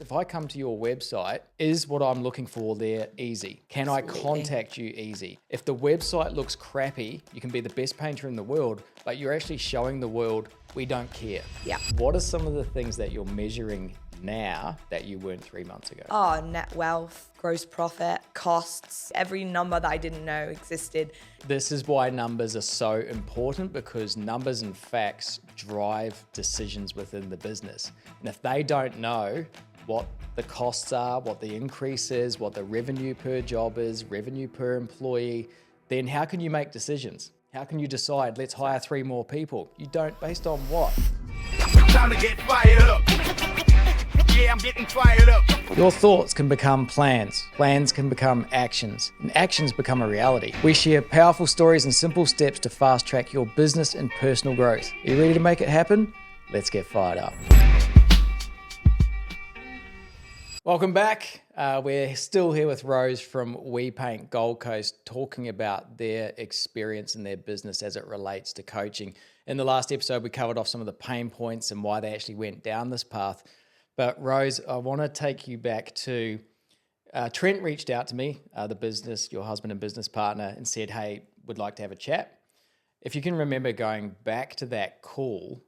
If I come to your website, is what I'm looking for there easy? Can Absolutely. I contact you easy? If the website looks crappy, you can be the best painter in the world, but you're actually showing the world we don't care. Yeah. What are some of the things that you're measuring now that you weren't 3 months ago? Oh, net wealth, gross profit, costs, every number that I didn't know existed. This is why numbers are so important, because numbers and facts drive decisions within the business. And if they don't know what the costs are, what the increase is, what the revenue per job is, revenue per employee, then how can you make decisions? How can you decide, let's hire 3 more people? You don't, based on what? Time to get fired up. Yeah, I'm getting fired up. Your thoughts can become plans, plans can become actions, and actions become a reality. We share powerful stories and simple steps to fast track your business and personal growth. Are you ready to make it happen? Let's get fired up. Welcome back. We're still here with Rose from WePaint Gold Coast, talking about their experience in their business as it relates to coaching. In the last episode, we covered off some of the pain points and why they actually went down this path. But Rose, I want to take you back to Trent reached out to me, your husband and business partner, and said, hey, would like to have a chat. If you can remember going back to that call,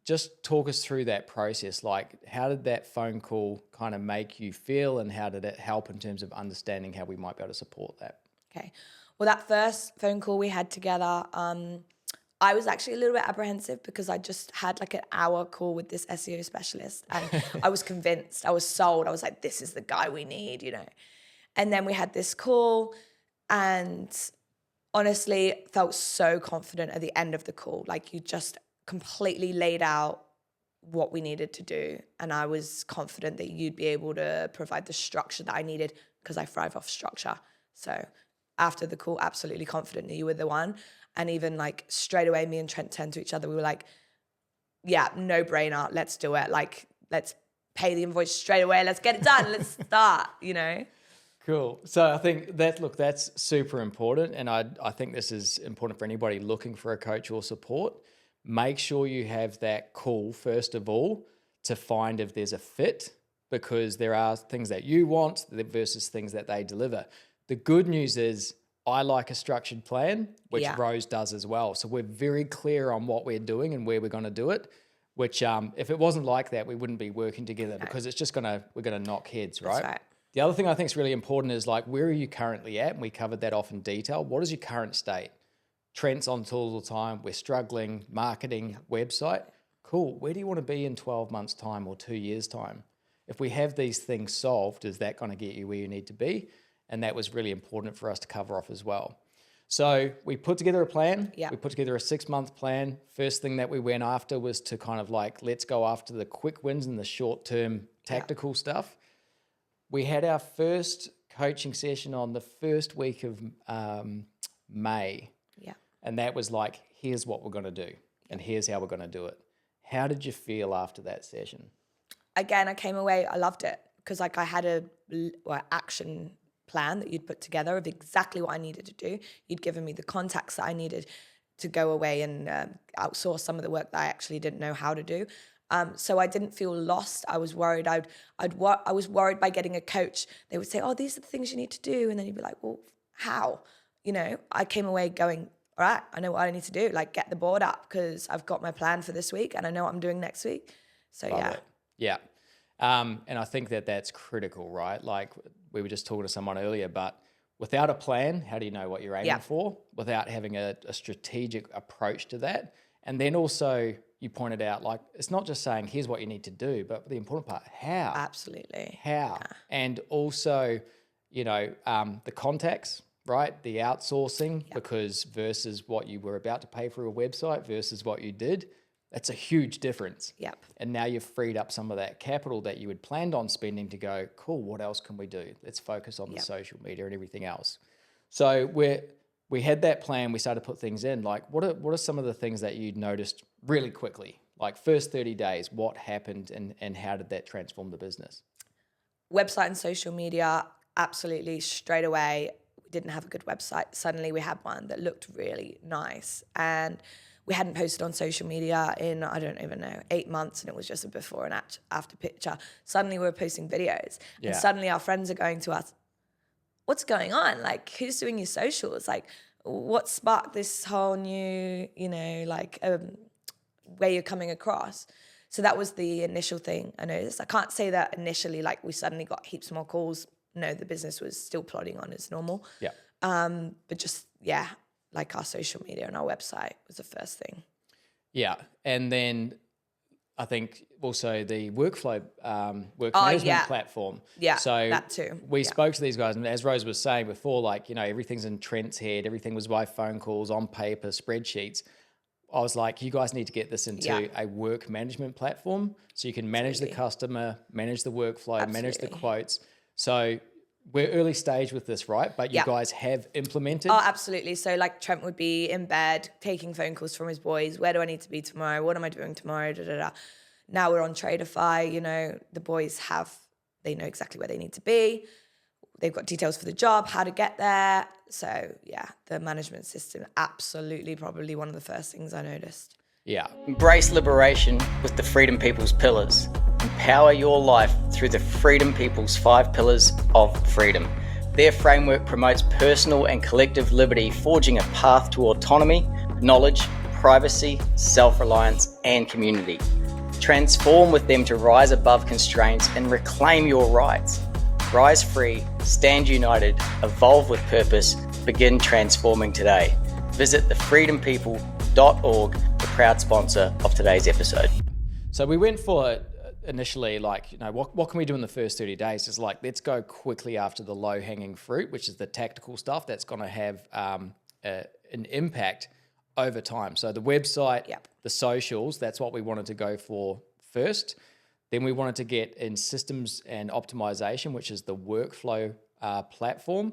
just talk us through that process. Like, how did that phone call kind of make you feel, and how did it help in terms of understanding how we might be able to support that? Okay. Well, that first phone call we had together, I was actually a little bit apprehensive because I just had like an hour call with this SEO specialist, and I was convinced, I was sold. I was like, this is the guy we need, you know. And then we had this call, and honestly felt so confident at the end of the call. Like, you just completely laid out what we needed to do. And I was confident that you'd be able to provide the structure that I needed, because I thrive off structure. So after the call, absolutely confident that you were the one. And even like straight away, me and Trent turned to each other. We were like, yeah, no brainer. Let's do it. Like, let's pay the invoice straight away. Let's get it done. Let's start, you know? Cool. So I think that's super important. And I think this is important for anybody looking for a coach or support. Make sure you have that call, first of all, to find if there's a fit, because there are things that you want versus things that they deliver. The good news is, I like a structured plan, which Rose does as well. So we're very clear on what we're doing and where we're going to do it, which if it wasn't like that, we wouldn't be working together, because it's just we're going to knock heads, right? That's right. The other thing I think is really important is, like, where are you currently at? And we covered that off in detail. What is your current state? Trent's on tools all the time. We're struggling, marketing, website. Cool. Where do you want to be in 12 months' time or 2 years' time? If we have these things solved, is that going to get you where you need to be? And that was really important for us to cover off as well. So we put together a plan. Yeah. We put together a 6-month plan. First thing that we went after was to kind of like, let's go after the quick wins and the short-term tactical stuff. We had our first coaching session on the first week of May. Yeah. And that was like, here's what we're going to do, and here's how we're going to do it. How did you feel after that session? Again, I came away, I loved it, because like I had a action plan that you'd put together of exactly what I needed to do. You'd given me the contacts that I needed to go away and outsource some of the work that I actually didn't know how to do. So I didn't feel lost. I was worried. I was worried by getting a coach. They would say, oh, these are the things you need to do. And then you'd be like, well, how? You know, I came away going, all right, I know what I need to do. Like, get the board up, because I've got my plan for this week and I know what I'm doing next week. So Love it. Yeah. And I think that that's critical, right? Like, we were just talking to someone earlier, but without a plan, how do you know what you're aiming for? Without having a strategic approach to that. And then also, you pointed out, like, it's not just saying, here's what you need to do, but the important part, how? Absolutely. How? Yeah. And also, you know, the contacts, right? The outsourcing, because versus what you were about to pay for a website versus what you did, that's a huge difference. Yep. And now you've freed up some of that capital that you had planned on spending to go, cool, what else can we do? Let's focus on the social media and everything else. So we had that plan. We started to put things in. Like, what are some of the things that you noticed really quickly? Like, first 30 days, what happened and how did that transform the business? Website and social media, absolutely straight away. We didn't have a good website. Suddenly we had one that looked really nice. And we hadn't posted on social media in, I don't even know, 8 months, and it was just a before and after picture. Suddenly we were posting videos, and suddenly our friends are going to us, what's going on? Like, who's doing your socials? Like, what sparked this whole new, way you're coming across? So that was the initial thing I noticed. I can't say that initially, like, we suddenly got heaps more calls. No, the business was still plodding on as normal. Yeah. But just, yeah, like our social media and our website was the first thing. Yeah. And then I think also the workflow, work management platform. Yeah, so that too. We spoke to these guys, and as Rose was saying before, like, everything's in Trent's head, everything was by phone calls, on paper, spreadsheets. I was like, you guys need to get this into a work management platform so you can manage the customer, manage the workflow, manage the quotes. So we're early stage with this, right? But you guys have implemented. Oh, absolutely. So like Trent would be in bed taking phone calls from his boys. Where do I need to be tomorrow? What am I doing tomorrow? Da, da, da. Now we're on Tradeify. The boys they know exactly where they need to be. They've got details for the job, how to get there. So yeah, the management system, absolutely probably one of the first things I noticed. Yeah. Embrace liberation with the Freedom People's pillars. Empower your life through the Freedom People's 5 pillars of freedom. Their framework promotes personal and collective liberty, forging a path to autonomy, knowledge, privacy, self-reliance, and community. Transform with them to rise above constraints and reclaim your rights. Rise free, stand united, evolve with purpose, begin transforming today. Visit thefreedompeople.org, the proud sponsor of today's episode. So we went for initially, like, what can we do in the first 30 days? It's like, let's go quickly after the low-hanging fruit, which is the tactical stuff that's going to have an impact over time. So the website, the socials, that's what we wanted to go for first. Then we wanted to get in systems and optimization, which is the workflow platform.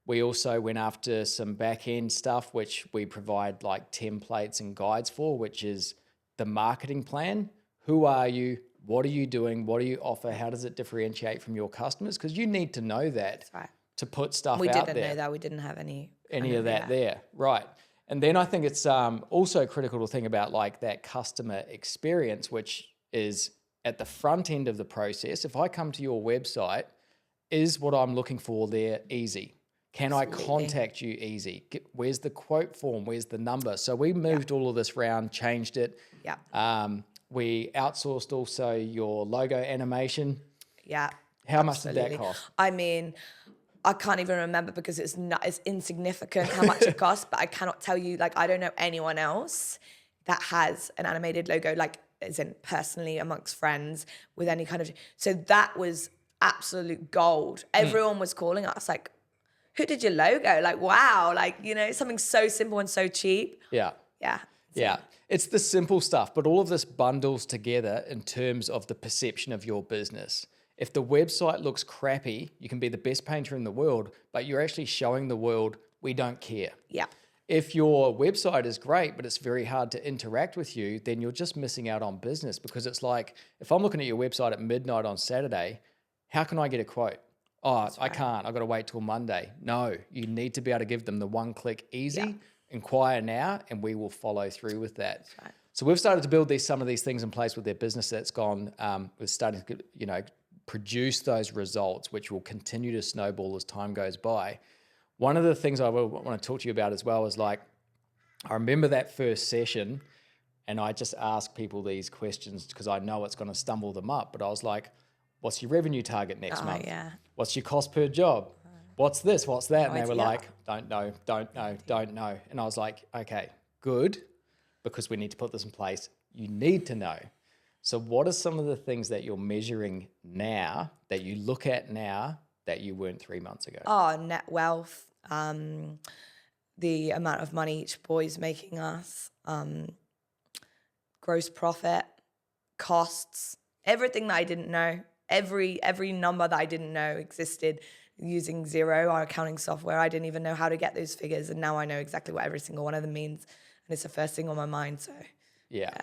We also went after some back-end stuff, which we provide like templates and guides for, which is the marketing plan. Who are you? What are you doing? What do you offer? How does it differentiate from your customers? Because you need to know that to put stuff out there. We didn't know that. We didn't have any of that there. Right. And then I think it's also critical to think about like that customer experience, which is at the front end of the process. If I come to your website, is what I'm looking for there easy? Can I contact you easy? Where's the quote form? Where's the number? So we moved all of this around, changed it. We outsourced also your logo animation. Yeah. How much did that cost? I mean, I can't even remember because it's insignificant how much it costs, but I cannot tell you, like, I don't know anyone else that has an animated logo, like, as in personally amongst friends with any kind of, so that was absolute gold. Everyone was calling us like, who did your logo? Like, wow, like, something so simple and so cheap. Yeah. It's the simple stuff, but all of this bundles together in terms of the perception of your business. If the website looks crappy, you can be the best painter in the world, but you're actually showing the world we don't care. Yeah. If your website is great, but it's very hard to interact with you, then you're just missing out on business, because it's like, if I'm looking at your website at midnight on Saturday, how can I get a quote? Oh, I can't. I've got to wait till Monday. No, you need to be able to give them the one-click easy, inquire now, and we will follow through with that. That's right. So we've started to build some of these things in place with their business that's gone, we're starting to, produce those results, which will continue to snowball as time goes by. One of the things I want to talk to you about as well is, like, I remember that first session and I just asked people these questions because I know it's going to stumble them up. But I was like, what's your revenue target next month? Yeah. What's your cost per job? What's this? What's that? And they were like, don't know. And I was like, okay, good, because we need to put this in place. You need to know. So what are some of the things that you're measuring now, that you look at now, that you weren't 3 months ago? Oh, net wealth, the amount of money each boy's making us, gross profit, costs, everything that I didn't know, every number that I didn't know existed. Using Xero, our accounting software, I didn't even know how to get those figures, and now I know exactly what every single one of them means, and it's the first thing on my mind. So yeah.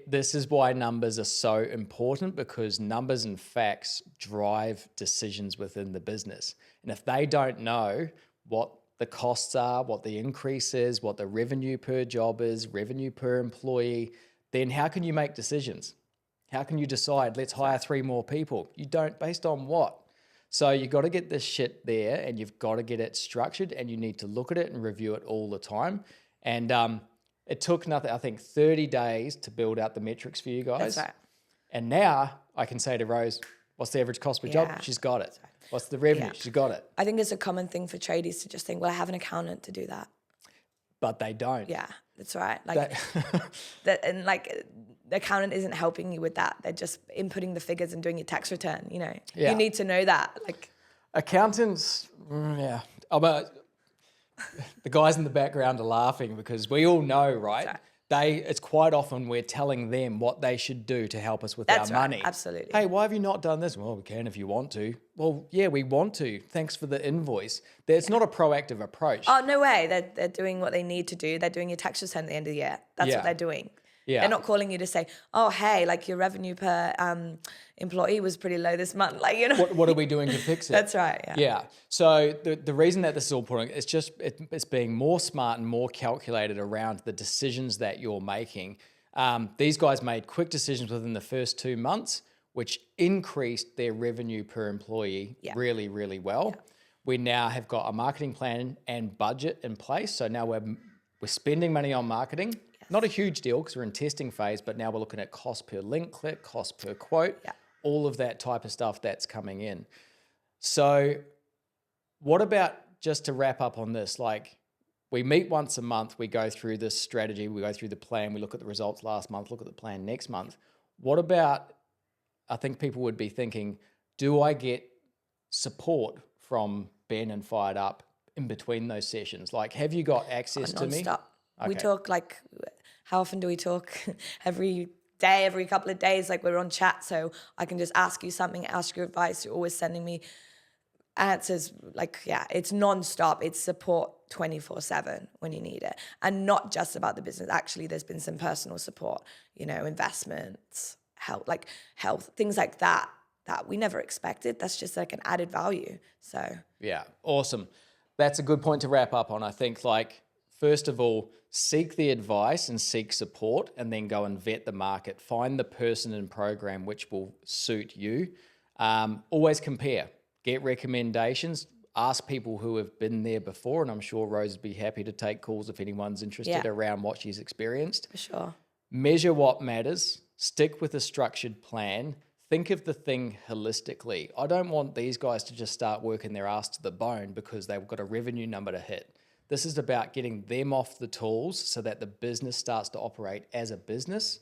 This is why numbers are so important, because numbers and facts drive decisions within the business. And if they don't know what the costs are, what the increase is, what the revenue per job is, revenue per employee, then how can you make decisions? How can you decide, let's hire 3 more people? You don't, based on what? So you got to get this shit there, and you've got to get it structured, and you need to look at it and review it all the time. And it took nothing, I think 30 days to build out the metrics for you guys. That's right. And now I can say to Rose, what's the average cost per job? She's got it. What's the revenue? She's got it. I think it's a common thing for tradies to just think, well, I have an accountant to do that. But they don't. Yeah, that's right. Like and like the accountant isn't helping you with that. They're just inputting the figures and doing your tax return, you know. Yeah. You need to know that. Like accountants, yeah. But the guys in the background are laughing because we all know, right? Right. It's quite often we're telling them what they should do to help us with That's our right, money. absolutely. Hey, why have you not done this? Well, we can if you want to. Well, yeah, we want to. Thanks for the invoice. It's not a proactive approach. Oh, no way. They're doing what they need to do. They're doing your tax return at the end of the year. That's Yeah. what they're doing. Yeah. They're not calling you to say, oh, hey, like your revenue per employee was pretty low this month. Like, you know. What are we doing to fix it? That's right, yeah. Yeah. So the reason that this is all important, it's just it's being more smart and more calculated around the decisions that you're making. These guys made quick decisions within the first 2 months, which increased their revenue per employee really, really well. Yeah. We now have got a marketing plan and budget in place. So now we're spending money on marketing. Not a huge deal because we're in testing phase, but now we're looking at cost per link click, cost per quote, all of that type of stuff that's coming in. So what about, just to wrap up on this, like we meet once a month, we go through this strategy, we go through the plan, we look at the results last month, look at the plan next month. What about, I think people would be thinking, do I get support from Ben and Fired Up in between those sessions? Like, have you got access to me? Non-stop. We Okay. talk like, how often do we talk? Every day, every couple of days, like we're on chat. So I can just ask you something, ask your advice. You're always sending me answers. Like, yeah, it's non-stop. It's support 24/7 when you need it. And not just about the business. Actually, there's been some personal support, you know, investments, health, things like that we never expected. That's just like an added value. So Yeah, awesome. That's a good point to wrap up on. I think, like, first of all, seek the advice and seek support, and then go and vet the market. Find the person and program which will suit you. Always compare. Get recommendations. Ask people who have been there before, and I'm sure Rose would be happy to take calls if anyone's interested around what she's experienced. for sure. Measure what matters. Stick with a structured plan. Think of the thing holistically. I don't want these guys to just start working their ass to the bone because they've got a revenue number to hit. This is about getting them off the tools so that the business starts to operate as a business.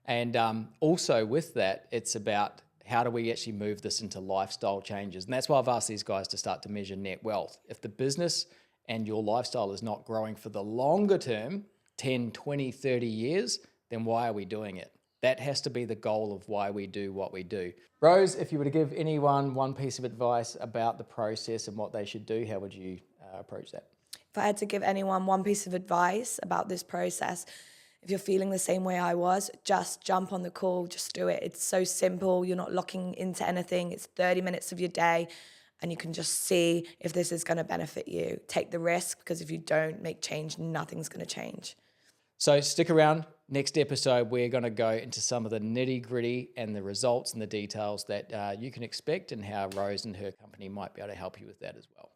And also with that, it's about how do we actually move this into lifestyle changes? And that's why I've asked these guys to start to measure net wealth. If the business and your lifestyle is not growing for the longer term, 10, 20, 30 years, then why are we doing it? That has to be the goal of why we do what we do. Rose, if you were to give anyone one piece of advice about the process and what they should do, how would you approach that? If I had to give anyone one piece of advice about this process, if you're feeling the same way I was, just jump on the call, just do it. It's so simple. You're not locking into anything. It's 30 minutes of your day, and you can just see if this is going to benefit you. Take the risk, because if you don't make change, nothing's going to change. So stick around. Next episode, we're going to go into some of the nitty gritty and the results and the details that you can expect, and how Rose and her company might be able to help you with that as well.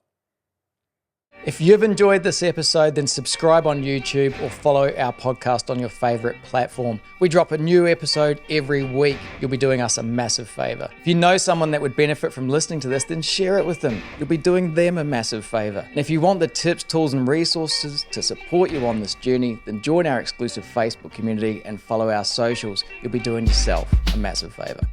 If you've enjoyed this episode, then subscribe on YouTube or follow our podcast on your favorite platform. We drop a new episode every week. You'll be doing us a massive favor. If you know someone that would benefit from listening to this, then share it with them. You'll be doing them a massive favor. And if you want the tips, tools, and resources to support you on this journey, then join our exclusive Facebook community and follow our socials. You'll be doing yourself a massive favor.